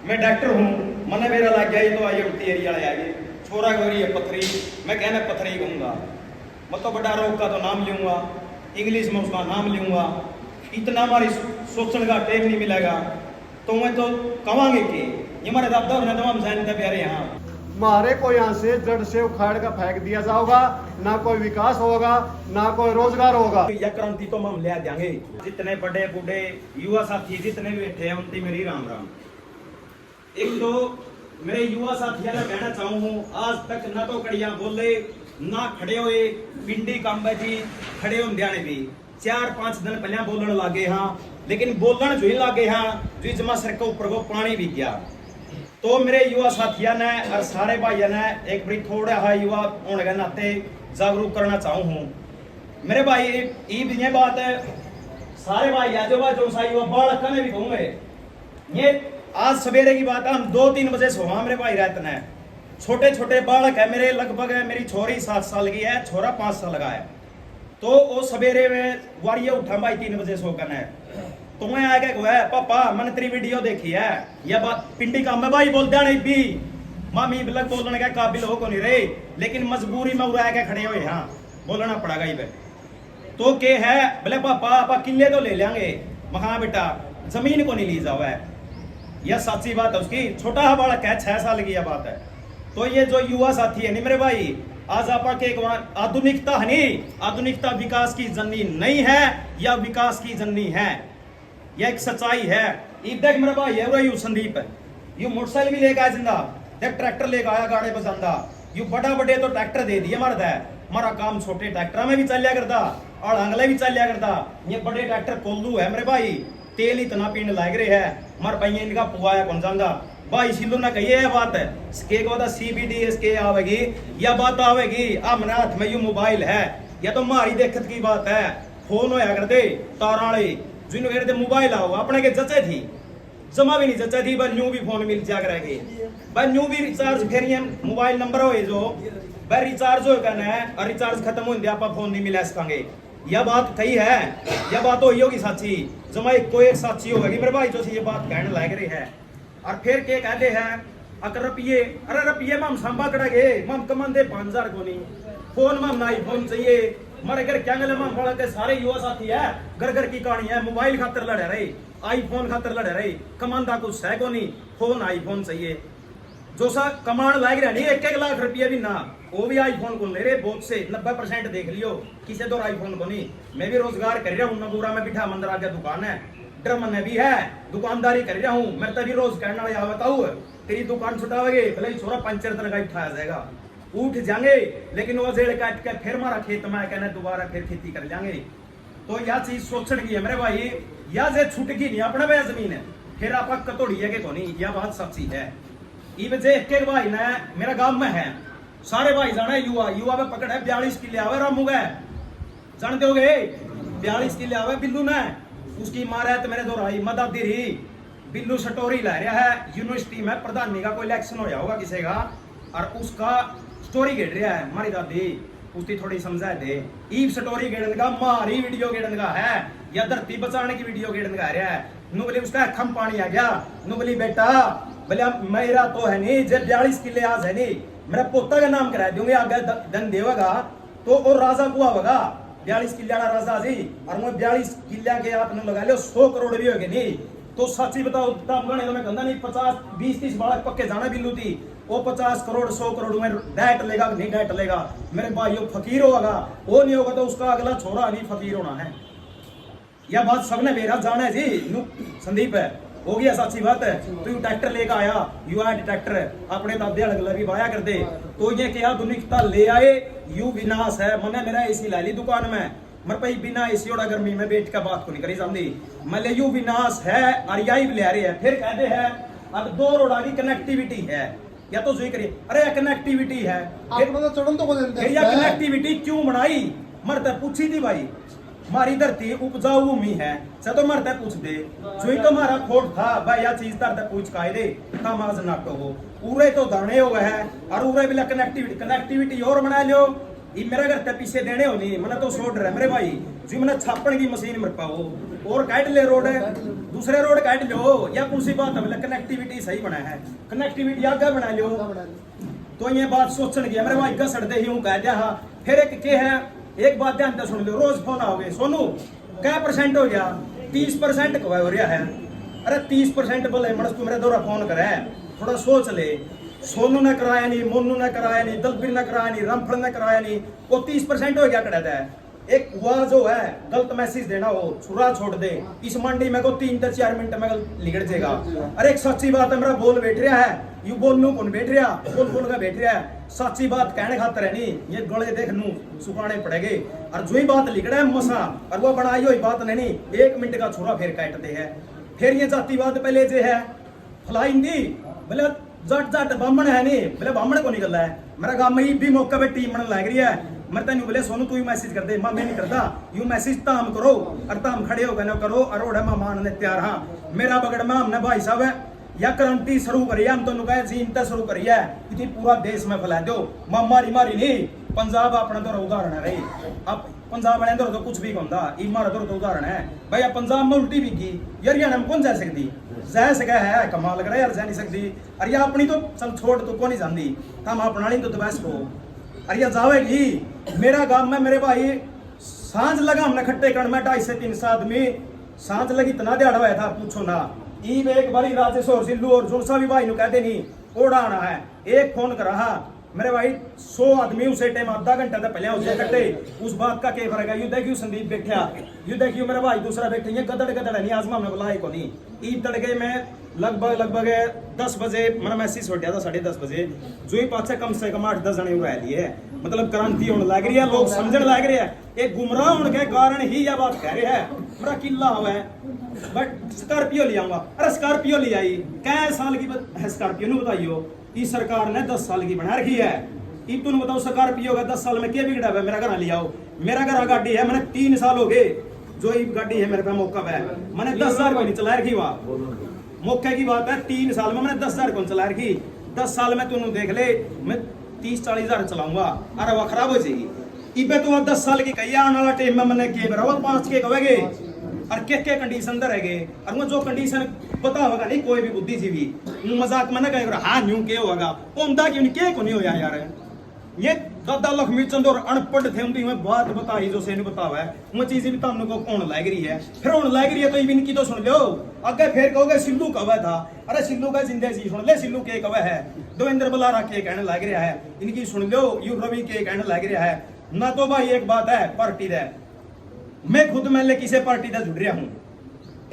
मैं डॉक्टर हूँ, मने मेरा लग गया तो आई उठती एरिया वाले आगे छोरा गोरी है पथरी, मैं कहना पथरी कहूँगा, मैं तो बड़ा रोग का तो नाम लूँगा, इंग्लिश में उसका नाम लूँगा, इतना हमारी सोचने का टाइम नहीं मिलेगा, तो मैं तो कमांगे कि ये हमारे दादा ने तमाम जानते प्यारे यहाँ मारे को यहाँ से जड़ से उखाड़ कर फेंक दिया जाओगा, ना कोई विकास होगा ना कोई रोजगार होगा। यह क्रांति तो हम ले देंगे। जितने बड़े बूढ़े युवा साथी जितने भी बैठे हैं उनकी मेरी राम राम। एक तो मेरे युवा साथियों ने कहना चाहूँ, आज तक न तो कड़ियां बोले ना खड़े हुए, पिंडी कामबाजी खड़े होंगे भी 4-5 दिन पहले बोलने लगे हाँ, लेकिन बोलने जो ही लगे हाँ जो जमा सर के ऊपर वो पानी भी गया। तो मेरे युवा साथियों ने और सारे भाइयों ने एक बड़ी थोड़ा हा युवा होने के नाते जागरूक करना चाहूँ। मेरे भाई ये बात है, सारे भाई जो सा युवा बालक में भी कहूँगे, ये आज सवेरे की बात है, हम 2-3 बजे सोवा मेरे भाई रहते हैं, छोटे छोटे बालक है मेरे, लगभग है मेरी छोरी 7 साल की है, छोरा 5 साल का है। तो वो सवेरे में वारिया उठा भाई 3 बजे सोकर है, तो मैं आगे है पापा मैंने तेरी वीडियो देखी है, यह बात पिंडी काम में भाई बोलते नहीं भी मामी बिलक बोलने का काबिल हो को नहीं रहे, लेकिन मजबूरी में उड़ा के खड़े हुए हाँ बोलना पड़ेगा ही। तो के है बोले पापा आप किले तो ले लेंगे, महा बेटा जमीन को नहीं ली जाओ है, यह सच्ची बात है उसकी। छोटा बालक है 6 साल की यह बात है। तो ये जो युवा साथी है नहीं मेरे भाई, आज आप आधुनिकता है नहीं, आधुनिकता विकास की जननी नहीं है या विकास की जननी है, यह एक सच्चाई है। एक देख मेरा भाई है यू संदीप है, यू मोटरसाइकिल भी लेकर आया जिंदा, देख ट्रैक्टर लेकर आया गाड़ी पसंदा, यू बड़ा बड़े तो ट्रैक्टर दे दिए मर्द है, हमारा काम छोटे ट्रैक्टर में भी चलिया करता और अंगले भी चलिया करता। ये बड़े ट्रैक्टर कोल्लू है मेरे भाई, तेल इतना पीने लग रहे है, मर पाइए इनका पुआया कौन जानदा भाई। सिल्लू ना कहिए यह बात है, इसके बाद CBDS के आवेगी, यह बात आवेगी अब हाथ में यू मोबाइल है, यह तो हमारी देखत की बात है। फोन होया कर दे ताराले जिन्हों कहते मोबाइल आओ अपने के जचे थी, जमा भी नहीं जचे थी, बस न्यू भी फोन मिल जा करेंगे, बस न्यू भी रिचार्ज फिर मोबाइल नंबर हो जो भाई रिचार्ज हो करना है और रिचार्ज खत्म हो गया आप फोन नहीं मिला सकेंगे। यह बात कही है, यह बात हो होगी साची, जमा कोई एक साची होगी मेरे भाई जो ये बात कहने लग रही है। और फिर क्या कहते हैं अगर रुपये, अरे रुपये मम संभा करेंगे मम कमान दे 5000 को नहीं, फोन मम ना फोन चाहिए, हमारे घर क्या गले मम बड़ा के सारे युवा साथी है, घर घर की कहानी है, मोबाइल खातर लड़े रहे, आईफोन खातर लड़े रहे, कमांदा कुछ है को नहीं, फोन आईफोन चाहिए। जो सा कमान लाग रहा नहीं 1-1 लाख रुपये भी ना, वो भी आईफोन को ले रहे बहुत से 90% देख लियो किसी दो आईफोन को नहीं। मैं भी रोजगार कर रहा हूँ, नगूरा में बिठा मंदिर आगे दुकान है, ड्रम में भी है, दुकानदारी कर रहा हूँ, मैं तभी रोज कहने वाला बताऊ तेरी दुकान छुटाओगे भले छोरा 5 दिन का उठाया जाएगा, उठ जाएंगे, लेकिन वो जेड़ काट के फिर हमारा खेत में कहना दोबारा फिर खेती कर लेंगे। तो यह चीज सोचने की है मेरे भाई, या जे छुटकी नहीं अपना वह जमीन है फिर आप कतोड़ी है कि नहीं, यह बात सच्ची है। जे एक भाई ने मेरा गांव में है, सारे भाई जाना युवा युवा में पकड़ है 42 किले आवे रामू गए जानते हो गए 42 किले आवे बिल्लू ने, उसकी मारा है तो मेरे दो राई मदद रही, बिल्लू सटोरी ला रहा है यूनिवर्सिटी में, प्रधानी का कोई इलेक्शन होया होगा किसी का और उसका स्टोरी गेट रहा है, हमारी दादी उसकी थोड़ी समझा दे, ईव स्टोरी गेड़न का मारी वीडियो गेड़न का है या धरती बचाने की वीडियो गेड़न का रहा है। नु बोले उसका अखम पानी आ गया, नु बोली बेटा बोले मेरा तो है नहीं जब 42 किले आज है नहीं, मेरा पोता का नाम करा दूंगे आगे धन देगा तो और राजा बुआ होगा 42 किले राजा जी, और मैं 42 किले के आपने लगा लो 100 करोड़ भी हो गए नहीं। तो सच्ची बताओ तो मैं कहता नहीं 50-20-30 बालक पक्के जाना बिल्लू थी, वो 50 करोड़ 100 करोड़ में डाइट लेगा नहीं डाइट लेगा मेरे भाइयों, फकीर होगा वो नहीं होगा तो उसका अगला छोरा नहीं फकीर होना है। यह बात सबने मेरा जाना है जी संदीप है, हो गया सच्ची बात है। तो यू ट्रैक्टर लेकर आया, यू ट्रैक्टर अपने दादे अलग भी वाया कर दे, तो ये क्या आधुनिकता ले आए, यू विनाश है। मैंने मेरा एसी ला ली दुकान में, मर भाई बिना एसी और गर्मी में बैठ का बात को नहीं करी जाती, मैं यू विनाश है और यही ले रहे हैं। फिर कहते हैं अब 2 रोड़ा की कनेक्टिविटी है, या तो जो करिए अरे कनेक्टिविटी है, फिर यह कनेक्टिविटी क्यों बनाई मरते पूछी थी भाई, हमारी धरती उपजाऊ भूमि है तो मरते पूछ दे, जो ही तो हमारा खोट था भाई यह चीज तरते पूछ का दे काम आज नाटो हो उरे तो दाने हो गए हैं और उरे बिला कनेक्टिविटी और बना लो, ये मेरा घर ते पीछे देने होनी मैंने तो छोड़ रहा मेरे भाई जी, मैंने छापन की मशीन मर पाओ और काट ले रोड है दूसरे रोड काट लो या कौन सी बात है मतलब कनेक्टिविटी सही बना है, कनेक्टिविटी आगे बना लो। तो ये बात सोचन गया मेरे भाई घसड़ दे ही हूं कह दिया। हाँ फिर एक के है, एक बात ध्यान से सुन लो, रोज फोन आओगे सोनू क्या परसेंट हो गया, 30% कवा हो रहा है। अरे 30% बोले मनस तू मेरे दौरा फोन करे, थोड़ा सोच ले। सोनू ने कराया नहीं, मोनू ने कराया नहीं, दलबीर ने कराया नहीं, रामफल ने कराया नहीं, वो 30% हो गया कहता है। एक वह जो है गलत मैसेज देना हो छुरा छोड़ दे, इस मंडी में को 3 से 4 मिनट में लिगड़ जाएगा। अरे एक सच्ची बात है, मेरा बोल बैठ रहा है, यू बोलनू कौन बैठ रहा, बोल का बैठ रहा है। सच्ची बात कहने खातर है नहीं, ये गले देख नू सुखाने पड़ेगे। और जो ही बात लिगड़ा है मसा और वो बनाई हुई बात नहीं, 1 मिनट का छुरा फिर काटते हैं। फिर ये जातिवाद पहले जो है फलाइंदी बोले जट जट बामण है नहीं, बोले बामण को निकल रहा है। मेरा गांव में भी मौके पे टीम मन लग रही है, मैं तेन बोले सोनू तू ही मैसेज कर दे, मैं नहीं करता, यू मैसेज ताम करो और ताम खड़े हो गए करो और ओढ़े मेहमान ने तैयार। हाँ मेरा बगड़ में हमने भाई साहब है या क्रांति शुरू करी है, हम तो कहे जीनता शुरू करी है, इतनी पूरा देश में फैला दो। मारी मारी नहीं, पंजाब अपना तो उदाहरण है भाई। अब पंजाब वाले तो कुछ भी कहता, मारा तो उदाहरण है भाई। अब पंजाब में उल्टी भी की यार, हरियाणा में कौन जा सकती, जा सका है कमाल कर यार, जा नहीं सकती। अरे अपनी तो चल छोड़ तो कौन नहीं जानती, हम अपना नहीं तो बस को अरे जावेगी। मेरा गांव में मेरे भाई सांझ लगा हमने खट्टे कण में 2.5 से 3 आदमी सांझ लगी, इतना दिहाड़ा हुआ था पूछो ना। ईब एक बारी राजेश और सिल्लू और जो सा भी भाई नु कहते नहीं ओढ़ा आना है, एक फोन करा मेरे भाई 100 आदमी उसे टाइम आधा घंटा तक पहले उसे कट्टे। उस बात का क्या फर्क है, यू देखियो संदीप बैठा, यू देखियो मेरा भाई दूसरा बैठे, ये गदड़ नहीं आज हमने बुलाए को नहीं। ईद तड़के में लगभग 10 बजे मैंने मैसेज छोड़ दिया था, 10:30 बजे जो ही पाछे कम से कम 8-10 जने हुआ लिए, मतलब क्रांति होने लग रही है, लोग समझने लग रहे हैं। एक गुमराह होने के कारण ही यह बात कह रहे हैं। मेरा किला हुआ है बट स्कॉर्पियो ले आऊंगा, अरे स्कॉर्पियो ले आई कै साल की स्कॉर्पियो नु बताइयो, इस सरकार ने 10 साल की बना रखी है। इब तुम बताओ स्कॉर्पियो का 10 साल में क्या बिगड़ा है। मेरा घर ले आओ, मेरा घर गाड़ी है, मैंने 3 साल हो गए जो ये गाड़ी है मेरे पे मौका पे, मैंने 10,000 को नहीं चला रखी। वहां मौके की बात है, 3 साल में मैंने 10,000 को चला रखी। 10 साल में तुम देख ले मैं 30-40 हजार चलाऊंगा, अरे वह खराब हो जाएगी। इबे तो 10 साल की कही आने वाला टाइम में मैंने के बराबर 5 के कहेगे और के कंडीशन दर रहेगे। और वो जो कंडीशन पता होगा नहीं कोई भी बुद्धिजीवी मजाक में ना कहेगा हाँ न्यू के होगा, ओंदा क्यों नहीं के को नहीं होया यार। ये दादा लक्ष्मी चंद और अनपढ़ थे उनकी मैं बात बताई जो सेने बतावा है, वो चीजें भी तुमने को कौन लग रही है, फिर कौन लग रही है तो इनकी तो सुन लो। आगे फिर कहोगे सिल्लू कवा था, अरे सिल्लू का जिंदे सी सुन ले, सिल्लू के कवा है, देवेंद्र बलारा के कहने लग रहा है, इनकी सुन लो, यू रवि के कहने लग रहा है ना। तो भाई एक बात है पार्टी है, मैं खुद मैंने किसी पार्टी से जुड़ रहा हूँ,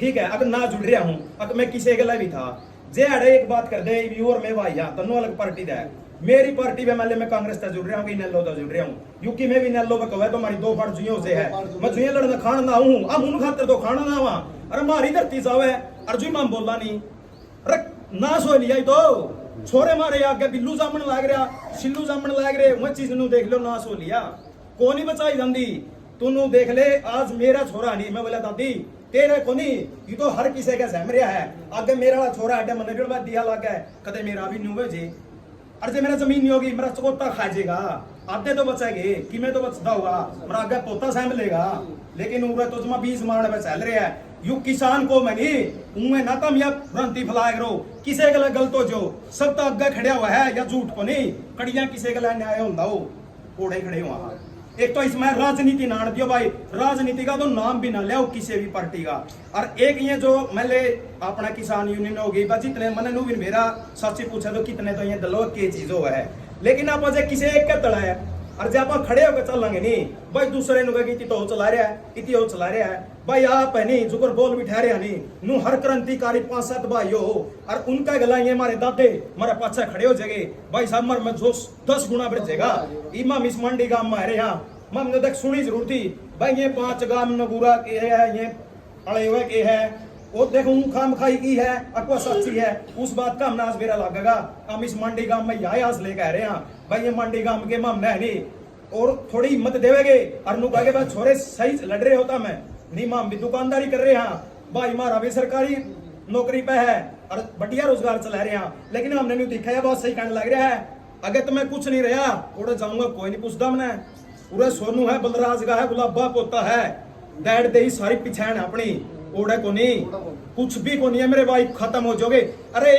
ठीक है, अगर ना जुड़ रहा हूँ अगर मैं किसी गला भी था जे अड़े एक बात कर दे और मैं भाई यहाँ दोनों अलग पार्टी है। मेरी पार्टी में मैं कांग्रेस से जुड़ रहा हूँ, नैलो से जुड़ रहा हूँ, यूपी में भी नैलो में कहे तो हमारी 2 फाड़ जुइयों से है, मैं जुइयां लड़ना खाना ना हूँ, अब उन खातर तो खाना ना वहाँ, अरे हमारी धरती साव है अर्जुन माम बोलना नहीं, अरे ना सो लिया तो छोरे मारे आगे बिल्लू जामन लाग रहा, सिल्लू जामन लाग रहे, वह चीज नु देख लो ना सो लिया को नहीं बचाई जाती। तू देख ले आज मेरा छोरा नहीं, मैं बोला दादी तेरे को नहीं, ये तो हर किसी का सहम रहा है। आगे मेरा छोरा अड्डे मन जोड़ दिया लगा है, कदे मेरा भी नहीं जी, अरे जे मेरा जमीन नहीं होगी मेरा चकोता खा जाएगा, आधे तो बचेगे कि मैं तो बचता होगा, मेरा आगे पोता सहम लेगा। लेकिन उन्हें तो जमा 20 मारने में चल रहा है, यू किसान को मैं नहीं उन्हें ना तम या भ्रांति फैलाए करो, किसी गला गलत हो जो सब तो आगे खड़े हुआ है या झूठ को नहीं, कड़ियां किसी गला न्याय होता हो कोड़े खड़े हुआ। एक तो इसमें राजनीति ना दियो भाई, राजनीति का तो नाम भी ना ले किसी भी पार्टी का। और एक ये जो मैंने अपना किसान यूनियन होगी जितने मैंने नु भी मेरा सच्ची पूछा तो कितने तो ये दलो की चीज हो है, लेकिन आप किसी एक का तड़ा है और जब आप खड़े होकर चलेंगे नहीं भाई दूसरे नु कहेगी तो चला रहा है, इति हो चला रहा है भाई, आप है नहीं जुगर बोल भी ठहरे नहीं नु हर क्रांतिकारी 5-7 भाई हो और उनका गला ये हमारे दादे हमारे पाछे खड़े हो जाएंगे भाई साहब, मर में जोश 10 गुना बढ़ जाएगा। इमाम इस मंडी गांव में रहे यहाँ मम ने देख सुनी जरूर थी भाई, ये 5 गांव नगूरा के है, ये अड़े हुए के है, वो देखो खाम खाई की है अकवा सच्ची है, उस बात का हम नाज मेरा लगेगा। हम इस मंडी गांव में यहाँ आज लेकर आ रहे हैं भाई, ये मंडी गांव के मम नहीं और थोड़ी हिम्मत देवेगे और नु कहे भाई छोरे सही लड़ रहे होता मैं नहीं, माम भी दुकानदारी कर रहे हैं भाई, हमारा भी सरकारी नौकरी पे है और बढ़िया रोजगार चला रहे हैं, लेकिन हमने नहीं दिखाया बहुत सही कहने लग रहा है। अगर तो मैं कुछ नहीं रहा उड़े जाऊंगा कोई नहीं पूछता मैंने, पूरे सोनू है बलराज का है गुलाबा पोता है, दैड दे सारी पिछैन अपनी ओढ़े को नहीं कुछ भी को नहीं है मेरे भाई, खत्म हो जाओगे। अरे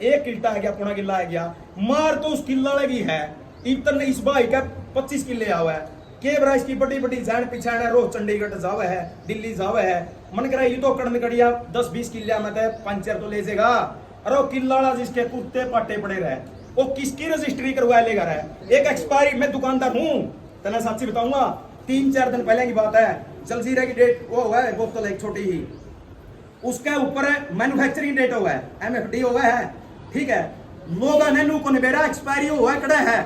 एक किल्टा है गया, पुना किला है गया, मार तो उस किला लगी है। इतने इस भाई का 25 किले आवा है के बरा, इसकी बड़ी बड़ी जान पिछाड़ है, रोज चंडीगढ़ जावे है, दिल्ली जावे है, मन करा ये तो कड़न कड़िया 10-20 किले में तो पंचर तो ले जाएगा। अरे वो किला वाला जिसके कुत्ते पाटे पड़े रहे, वो किसकी रजिस्ट्री करवा लेगा रहे। एक एक्सपायरी, मैं दुकानदार हूँ, तना सच्ची बताऊंगा, 3-4 दिन पहले की बात है, जलजीरा की डेट वो हुआ है, बोतल एक छोटी ही, उसके ऊपर मैन्युफैक्चरिंग डेट हुआ है, MFD हुआ है, ठीक है। लोग नैनू को निबेरा एक्सपायरी हुआ है कड़ा है,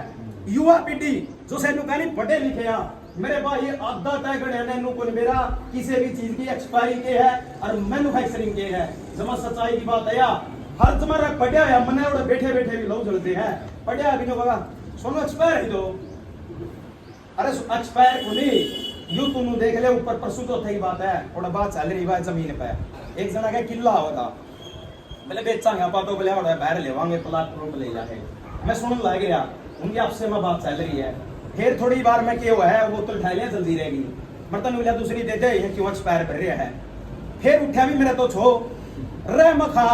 युवा पीढ़ी जो सैनू कहनी पढ़े लिखे हैं मेरे भाई, ये आधा तय कड़े नैनू को निबेरा किसी भी चीज की एक्सपायरी के है और मैन्युफैक्चरिंग के है। जमा सच्चाई की बात है या हर तुम्हारा पढ़िया है, मने और बैठे बैठे भी लोग जलते हैं, पढ़िया भी बाबा सुनो एक्सपायर ही दो। अरे एक्सपायर को नहीं, यू तुम देख ले ऊपर परसों तो ही बात है, थोड़ा बात चल रही है जमीन पे, एक जना का किला होगा, बोले बेचांगे आप तो बोले बाहर लेवांगे प्लाट प्लॉट ले जाके, मैं सुन लग गया उनकी आपसे में बात चल रही है। फिर थोड़ी बार मैं क्या हुआ है वो तो उठा लिया जल्दी रहेगी, बर्तन मिला दूसरी दे दे क्यों एक्सपायर कर रहा है। फिर उठा भी मेरा तो छो रे मखा,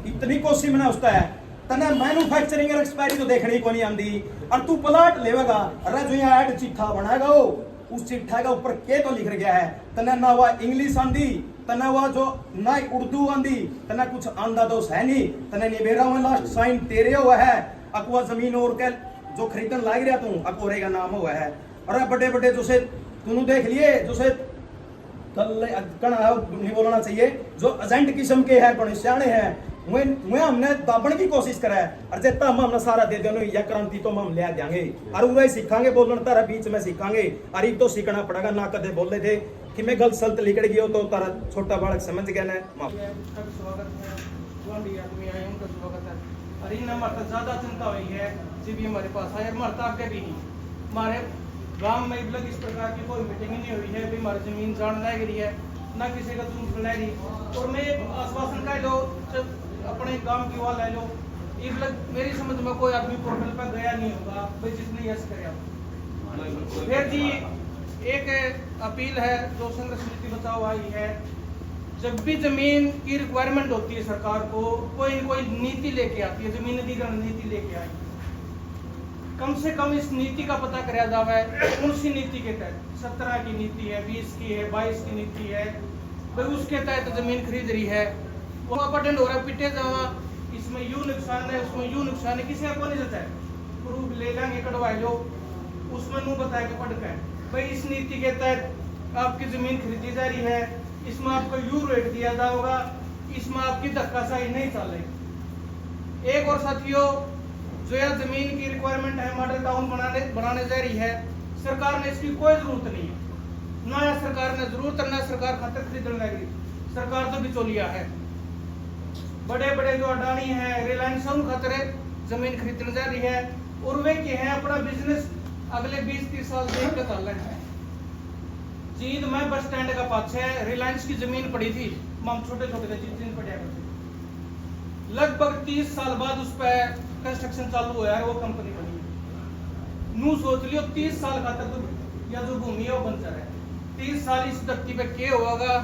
इतनी कोशिश मैंने उसका है तना मैन्युफैक्चरिंग और एक्सपायरी तो देखने को नहीं आती, और तू प्लाट लेवेगा, अरे जो यहाँ ऐड चिट्ठा बनाएगा वो उस चिट्ठा का ऊपर के तो लिख गया है, तना ना वह इंग्लिश आंदी, तना वह जो ना उर्दू आंदी, तना कुछ आंदा दोष है नहीं, तना निबेरा हुआ लास्ट साइन तेरे हुआ है, अकुआ जमीन और के जो खरीदन लाग रहा तू अकोरे का नाम हुआ है। और बड़े बड़े जो से तूने देख लिए जो से नहीं बोलना चाहिए, जो एजेंट किस्म के है बड़े सियाने हैं, मैं हमने दाबण की कोशिश करा है, और जितना हम हमने सारा दे देनो या क्रांति तो हम ले देंगे और वही सीखांगे बोलना, तारा बीच में सीखांगे, और तो सीखना पड़ेगा ना। कदे बोल रहे थे कि मैं गलत सलत लिखड़ गया तो तारा छोटा बालक समझ गया ना। स्वागत है, जो भी आदमी आए उनका स्वागत है। और इन हमारे ज्यादा चिंता हुई है जी भी हमारे पास आए, हमारे आगे भी नहीं, हमारे गांव में लग इस प्रकार की कोई मीटिंग नहीं हुई है भी हमारी जमीन जान लग रही है, ना किसी का तुम ले रही। और मैं आश्वासन का लो अपने गांव की वाल ले लो, इस लग मेरी समझ में कोई आदमी पोर्टल पर गया नहीं होगा भाई जिसने यस कर। फिर जी एक अपील है जो संघर्ष समिति बचाओ आई है, जब भी जमीन की रिक्वायरमेंट होती है सरकार को, कोई कोई नीति लेके आती है, जमीन अधिग्रहण नीति लेके आई, कम से कम इस नीति का पता कराया जावे कौन सी नीति के तहत 17 की नीति है, 20 की है, 22 की नीति है, भाई उसके तहत जमीन खरीद रही है। वो अपडेट हो रहा है पिटे जावा, इसमें यू नुकसान है उसमें यू नुकसान है, किसी को नहीं देता है, प्रूफ ले लेंगे कटवाए लो, उसमें नहीं बताया कि पढ़ के भाई इस नीति के तहत आपकी जमीन खरीदी जा रही है, इसमें आपको यू रेट दिया जाएगा, इसमें आपकी धक्काशाही नहीं चलेगी। एक और साथियों, जो यह जमीन की रिक्वायरमेंट है मॉडल टाउन बनाने जा रही है, सरकार ने इसकी कोई जरूरत नहीं है, ना या सरकार ने जरूरत है ना सरकार खातर खरीदने लगी, सरकार तो बिचौलिया है। बड़े बड़े जो अडानी है, रिलायंस उन खातर जमीन खरीदने जा रही है, और वे के हैं अपना बिजनेस अगले 20-30 साल देख के चल रहे हैं। जींद में बस स्टैंड का पाछे रिलायंस की जमीन पड़ी थी, हम छोटे छोटे थे जींद पड़ा करते, लगभग 30 साल बाद उस पर कंस्ट्रक्शन चालू हुआ है, वो कंपनी बनी। नू सोच लियो 30 साल का तक या जो भूमि है वो बंजर है, 30 साल इस धरती पे के होगा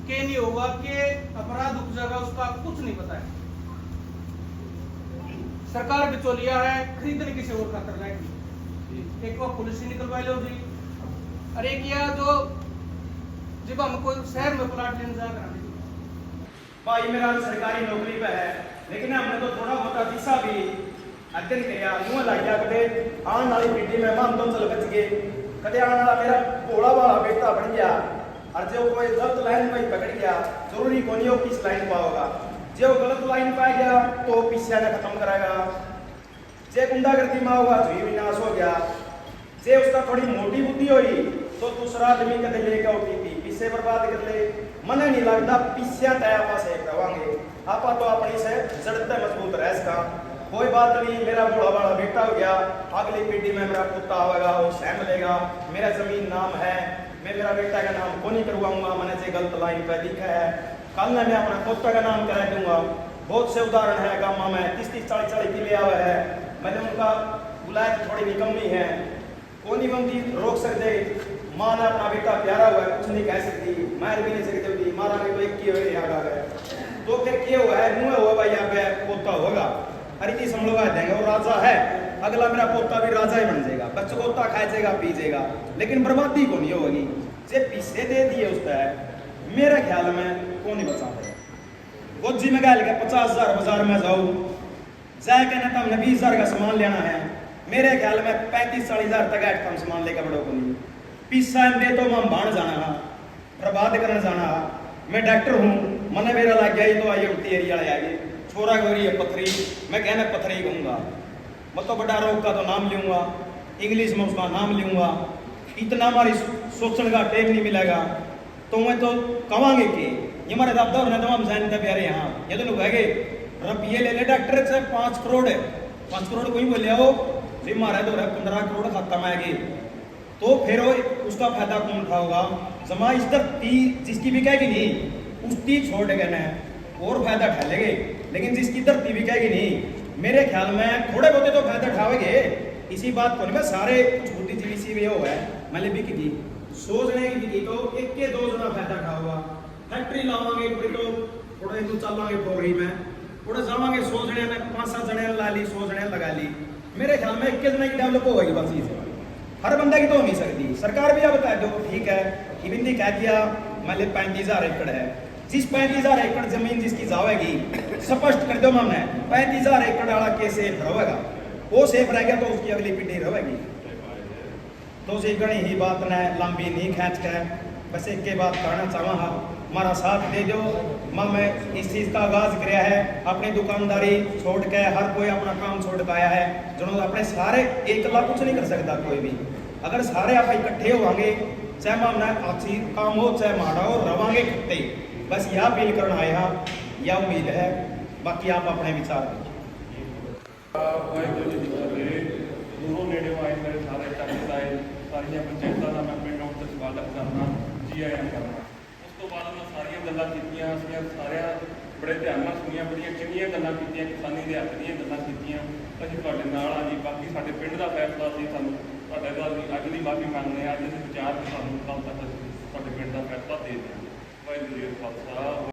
के नहीं होगा, के अपराध उप जाएगा उसका कुछ नहीं पता है। सरकार बिचौलिया है, खरीदने किसी और खातर लाएगी, एक वो पुलिस ही निकलवा लो जी, अरे किया जो जब हम कोई शहर में प्लाट लेने जा रहे हैं, भाई मेरा सरकारी नौकरी पे है, लेकिन हमने तो थोड़ा बहुत दिशा भी अध्ययन किया, यूं लग गया कदे आने वाली पीढ़ी में हम तो चल बच गए, कदे आने वाला मेरा भोला वाला बेटा बन गया, और जो कोई गलत लाइन में पकड़ गया, जरूरी को नहीं हो किस लाइन पर होगा, जो गलत लाइन पर गया तो पीछे ने खत्म कराएगा, जे गुंडागर्दी में होगा तो ही विनाश हो गया, जे उसका थोड़ी मोटी बुद्धि हुई तो दूसरा आदमी कदे लेके ओटीपी पीछे बर्बाद कर ले, मने नहीं लगता पीछे तय आपा से करवाएंगे, आपा तो अपनी से जड़ते मजबूत रह सका। कोई बात नहीं, मेरा बूढ़ा बड़ा बेटा हो गया, अगली पीढ़ी में मेरा पुता होगा, वो सहम लेगा, मेरा जमीन नाम है, मैं मेरा बेटा का नाम को नहीं करवाऊंगा, मैंने जो गलत लाइन पर लिखा है, कल मैं अपना पोता का नाम करा दूंगा। बहुत से उदाहरण है गाँव में 30-40 किले आवे है, मैंने उनका बुलाया थोड़ी निकम्मी है, को नहीं बनती रोक सकते, माँ ने अपना बेटा प्यारा हुआ है कुछ नहीं कह सकती, मार भी नहीं सकती, मारा भी तो एक की हुए आ गए। तो फिर क्या हुआ है, मुँह हुआ भाई यहाँ पे पोता होगा, अरे इतनी संभलवा देंगे, और राजा है, अगला मेरा पोता भी राजा ही बन जाएगा, बच्चों को खाएगा पीजेगा, लेकिन बर्बादी को नहीं होगी। जे पीछे दे दिए उसका है, मेरे ख्याल में कौन नहीं बचा है। गोजी में गया 50,000 बाजार में जाऊँ, जाए कहना था हमने 20,000 का सामान लेना है, मेरे ख्याल में 35-40,000 तक ऐट कम सामान लेकर बड़ो को नहीं। पीसा दे तो मैं बाण जाना हा, बर्बाद करना जाना हा। मैं डॉक्टर हूँ, मने मेरा लग गया तो आई उल्टी एरिया आ गई, छोरा गोरी है पथरी, मैं कहना पथरी कहूँगा, मैं तो बड़ा रोग का तो नाम लूँगा, इंग्लिश में उसका नाम लूँगा, इतना हमारी सोचने का टाइम नहीं मिलेगा, तो मैं तो कमांगे कि ये हमारे दादा ने तो हम जानते प्यारे यहाँ, ये तो लोग है रब ये ले ले डॉक्टर से 5 करोड़ है, 5 करोड़ कोई बोले हो जी मारा तो 15 करोड़ खाता में आएगी, तो फिर उसका फायदा कौन उठाओगा। जमा इस धरती जिसकी बिकेगी नहीं उसकी छोड़ गए और फायदा उठा लेंगे, लेकिन जिसकी धरती बिकेगी नहीं मेरे ख्याल में थोड़े बहुते तो फायदा उठाओगे। इसी बात को नहीं सारे बुद्धिजीवी सी वे हो है मैंने बिकी सोचने की बिकी तो एक के 2 जना फायदा उठाओगा। फैक्ट्री लावांगे तो थोड़े तो चलांगे पोरी में, थोड़े जावांगे सोचने में 5-7 जने ला ली, 100 जने लगा ली, मेरे ख्याल में 21 जना की डेवलप होगी बस चीज़, हर बंदा की तो हो नहीं सकती। सरकार भी अब बता दो ठीक है, इवन कह दिया मान ली 35,000 एकड़ है, जिस 35,000 एकड़ जमीन जिसकी जाएगी स्पष्ट कर दो मैंने 35,000 एकड़ वाला के सेफ रहेगा, वो सेफ रहेगा तो उसकी अगली पीढ़ी रहेगी। तो उसी गणी ही बात ने लंबी नहीं खींच के बस एक के बात कहना चाहूँगा, हमारा साथ दे दो। मैं इस चीज़ का आगाज किया है, अपनी दुकानदारी छोड़ के हर कोई अपना काम छोड़ के आया है, जो अपने सारे एक लाख कुछ नहीं कर सकता कोई भी, अगर सारे आप इकट्ठे होंगे चाहे मामला अच्छी काम हो चाहे माड़ा हो रवांगे इकट्ठे, बस यह अपील करना आया यह उम्मीद है, बाकी आप अपने विचार दें। दूरों नेड़े आए मेरे सारे चाचे आए सारिया पंचायतों का मैं पिंड आउट स्वागत करना जी आई एम करना। उस तो बाद मैं सारिया गल्लां कीतियां, सारे बड़े ध्यान नाल सुनिया, बड़ियां चंगियां गल्लां कीतियां, किसानी दे हक दीयां गल्लां कीतियां। असीं तुहाडे नाल आ जी, बाकी साडे पिंड दा फैसला सी, सानूं तुहाडे दा अज दी माफी मंगदे आ, अज दे विचार सानूं कल तक साडे पिंड दा फैसला दे दें। वाहिगुरू जी का खालसा।